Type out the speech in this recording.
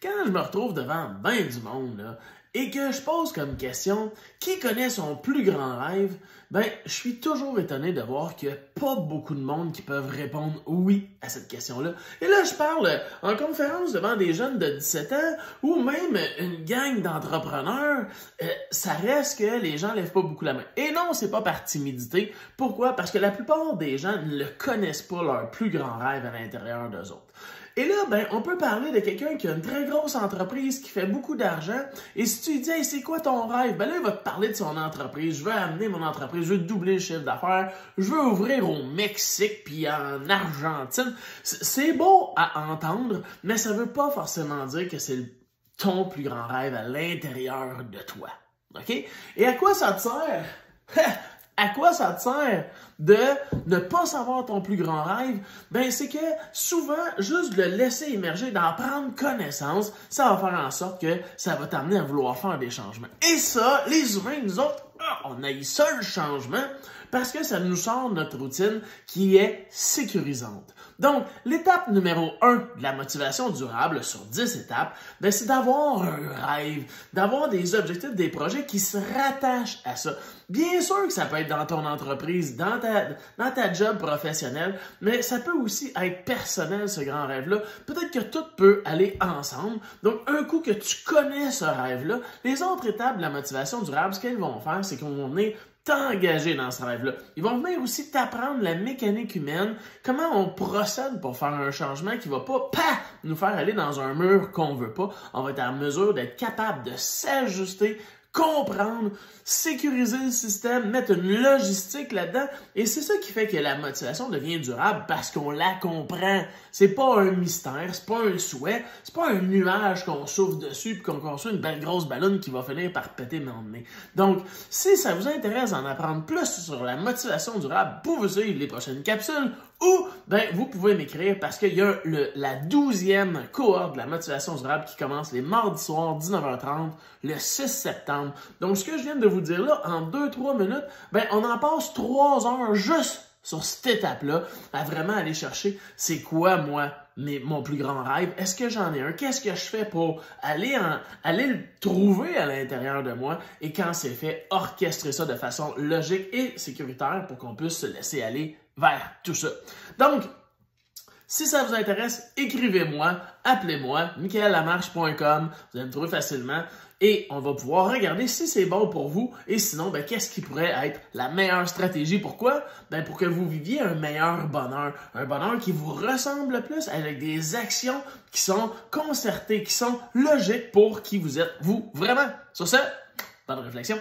Quand je me retrouve devant ben du monde là, et que je pose comme question qui connaît son plus grand rêve, ben je suis toujours étonné de voir qu'il n'y a pas beaucoup de monde qui peuvent répondre oui à cette question-là. Et là, je parle en conférence devant des jeunes de 17 ans ou même une gang d'entrepreneurs, ça reste que les gens lèvent pas beaucoup la main. Et non, c'est pas par timidité. Pourquoi? Parce que la plupart des gens ne le connaissent pas leur plus grand rêve à l'intérieur d'eux autres. Et là, ben, on peut parler de quelqu'un qui a une très grosse entreprise, qui fait beaucoup d'argent, et si tu lui dis, hey, c'est quoi ton rêve? Ben là, il va te parler de son entreprise. Je veux amener mon entreprise, je veux doubler le chiffre d'affaires, je veux ouvrir au Mexique puis en Argentine. C'est beau à entendre, mais ça veut pas forcément dire que c'est ton plus grand rêve à l'intérieur de toi. OK? Et à quoi ça te sert? À quoi ça te sert de ne pas savoir ton plus grand rêve? Ben, c'est que souvent, juste de le laisser émerger, d'en prendre connaissance, ça va faire en sorte que ça va t'amener à vouloir faire des changements. Et ça, les humains, nous autres, on a eu ça le changement parce que ça nous sort de notre routine qui est sécurisante. Donc, l'étape numéro 1 de la motivation durable sur 10 étapes, ben, c'est d'avoir un rêve, d'avoir des objectifs, des projets qui se rattachent à ça. Bien sûr que ça peut être dans ton entreprise, dans ta job professionnelle, mais ça peut aussi être personnel, ce grand rêve-là. Peut-être que tout peut aller ensemble. Donc, un coup que tu connais ce rêve-là, les autres étapes de la motivation durable, ce qu'elles vont faire, c'est qu'on va venir t'engager dans ce rêve-là. Ils vont venir aussi t'apprendre la mécanique humaine, comment on procède pour faire un changement qui va pas nous faire aller dans un mur qu'on veut pas. On va être en mesure d'être capable de s'ajuster, comprendre, sécuriser le système, mettre une logistique là-dedans. Et c'est ça qui fait que la motivation devient durable parce qu'on la comprend. C'est pas un mystère, c'est pas un souhait, c'est pas un nuage qu'on souffle dessus puis qu'on construit une belle grosse ballonne qui va finir par péter le lendemain. Donc, si ça vous intéresse d'en apprendre plus sur la motivation durable, vous pouvez suivre les prochaines capsules ou ben, vous pouvez m'écrire parce qu'il y a la 12e cohorte de la motivation durable qui commence les mardis soirs, 19h30, le 6 septembre. Donc, ce que je viens de vous dire là, en 2-3 minutes, ben, on en passe 3 heures juste sur cette étape-là, à vraiment aller chercher c'est quoi, moi, mon plus grand rêve. Est-ce que j'en ai un? Qu'est-ce que je fais pour aller le trouver à l'intérieur de moi? Et quand c'est fait, orchestrer ça de façon logique et sécuritaire pour qu'on puisse se laisser aller vers tout ça. Donc, si ça vous intéresse, écrivez-moi, appelez-moi, michaellamarche.com, vous allez me trouver facilement et on va pouvoir regarder si c'est bon pour vous et sinon, ben, qu'est-ce qui pourrait être la meilleure stratégie. Pourquoi? Ben, pour que vous viviez un meilleur bonheur, un bonheur qui vous ressemble le plus avec des actions qui sont concertées, qui sont logiques pour qui vous êtes, vous, vraiment. Sur ce, bonne réflexion.